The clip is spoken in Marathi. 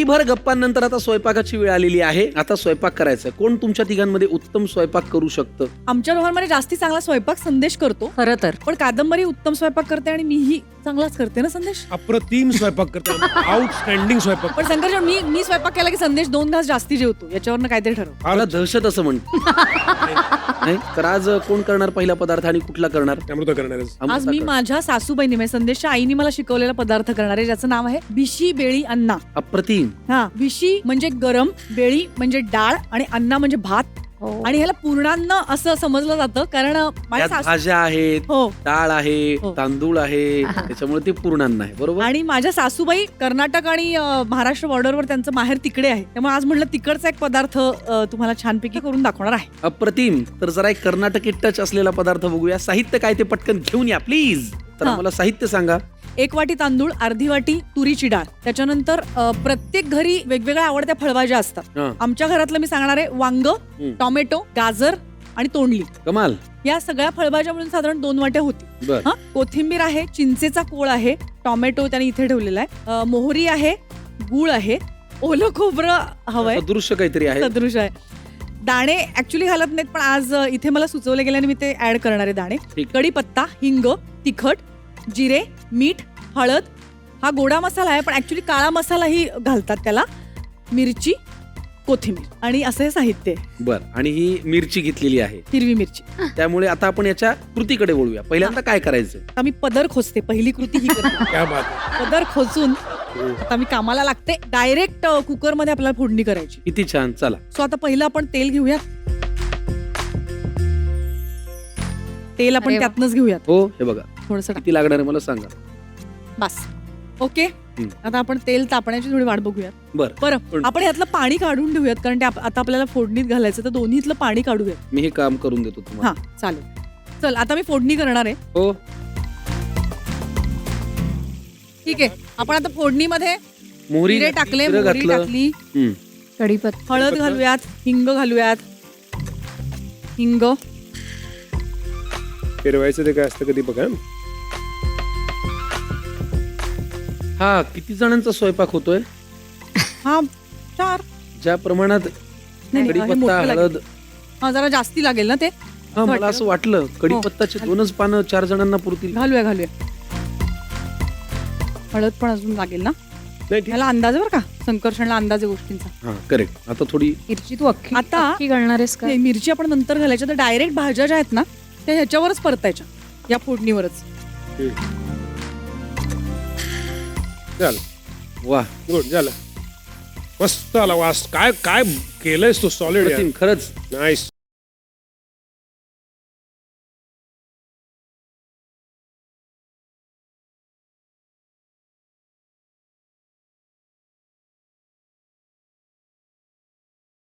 तासभर गप्पांनंतर आता स्वयंपाकाची वेळ आलेली आहे. आता स्वयंपाक करायचा. कोण तुमच्या तिघांमध्ये उत्तम स्वयंपाक करू शकतं? आमच्या दोघांमध्ये जास्ती चांगला स्वयंपाक संदेश करतो खरं तर. पण कादंबरी उत्तम स्वयंपाक करते आणि मीही चांगलाच करते ना संदेश. अप्रतिम स्वयंपाक करतो, आउटस्टँडिंग स्वयंपाक. पण संघर्ष मी स्वयंपाक केला की संदेश 2 घास जास्ती जेवतो, याच्यावरनं काहीतरी ठरव. मला दहशत असं म्हणतो. नाही तर आज कोण करणार पहिला पदार्थ आणि कुठला करणार? अमृता करणारच. आज मी माझ्या सासूबाईंनी म्हणजे संदेशच्या आईने मला शिकवलेला पदार्थ करणार आहे, ज्याचं नाव आहे बिशी बेळी अन्ना. अप्रतिम. हा, बिशी म्हणजे गरम, बेळी म्हणजे डाळ आणि अन्ना म्हणजे भात. आणि ह्याला पूर्णान्न असं समजलं जातं कारण माझ्या त्यात भाज्या आहेत, हो डाळ आहे, हो. तांदूळ आहे, त्याच्यामुळे ते पूर्णान्न आहे. बरोबर. आणि माझ्या सासूबाई कर्नाटक आणि महाराष्ट्र बॉर्डरवर त्यांचं माहेर तिकडे आहे, त्यामुळे आज म्हटलं तिकडचा एक पदार्थ तुम्हाला छानपैकी करून दाखवणार आहे. अप्रतिम. तर जरा एक कर्नाटकी टच असलेला पदार्थ बघूया. साहित्य काय ते पटकन घेऊन या प्लीज. तर हा. मला साहित्य सांगा. 1 वाटी तांदूळ, अर्धी वाटी तुरीची डाळ. त्याच्यानंतर प्रत्येक घरी वेगवेगळ्या आवडत्या फळभाज्या असतात. हा. आमच्या घरातलं मी सांगणार आहे वांग, टोमॅटो, गाजर आणि तोंडली. कमाल. या सगळ्या फळभाज्या मिळून साधारण 2 वाट्या होती. बर. कोथिंबीर आहे, चिंचेचा कोळ आहे, टोमॅटो त्याने इथे ठेवलेला आहे, मोहरी आहे, गूळ आहे, ओलं खोबरं हवंय, दृश्य काहीतरी आहे. सदृश आहे. दाणे ऍक्च्युली घालत नाहीत पण आज इथे मला सुचवले गेल्याने मी ते ऍड करणार आहे दाणे. ठीक. कढीपत्ता, हिंग, तिखट, जिरे, मीठ, हळद. हा गोडा मसाला आहे पण ऍक्च्युली काळा मसालाही घालतात त्याला. मिरची, कोथिंबीर आणि असं हे साहित्य आहे. बर. आणि ही मिरची घेतलेली आहे, हिरवी मिरची. त्यामुळे आता आपण याच्या कृतीकडे वळूया. पहिल्यांदा काय करायचं? आता मी पदर खोचते, पहिली कृती ही करते. क्या बात आहे. पदर खोचून आता मी कामाला लागते. डायरेक्ट कुकर मध्ये आपल्याला फोडणी करायची. किती छान. चला. सो आता पहिलं आपण तेल घेऊयात. तेल आपण अरे वा. त्यातनच घेऊयात. हो, हे बघा थोडस किती लागणार आहे मला सांगा. बस. ओके. आता आपण तेल तापण्याची थोडी वाट बघूयात. बरं. बरं, आपण यातलं पाणी काढून ठेवूयात कारण ते आता आपल्याला फोडणीत घालायचं, तर दोन्हीतलं पाणी काढूयात. मी हे काम करून देतो तुम्हाला. हा चालेल. चल आता मी फोडणी करणार आहे. हो. ठीक आहे. आपण आता फोडणीमध्ये मोहरी जिरे टाकले, जिरं मोहरी घातलं. टाकली, कढीपत्ता. हळद घालूयात, हिंग घालूयात. हिंग, फिरवायचं ते काय असतं कधी बघा. हा किती जणांचा स्वयंपाक होतोय? हा 4. ज्या प्रमाणात नाही, हे कढीपत्ता, मोठं लागेल. हळद. हा जरा जास्ती लागेल ना ते. हा मला असं वाटलं कढीपत्ताचे 2च पानं 4 जणांना पुरतील. घालूया. हळद पण अजून लागेल ना. नाही ठीक. याला अंदाज आहे बरं का, संकर्षणला अंदाज आहे गोष्टींचा. हा करेक्ट. आता थोडी मिरची तू अख्खी आता- अख्खी घालणार आहेस का? नाही, मिरची आपण नंतर घालायच्या. तर डायरेक्ट भाज्या ज्या आहेत ना त्या ह्याच्यावरच परतायच्या, या फोडणीवरच. झालं. वा. गुड झालं. मस्त आला वास. काय काय केलंयस तू. सॉलिड. अप्रतिम, खरंच. नाईस.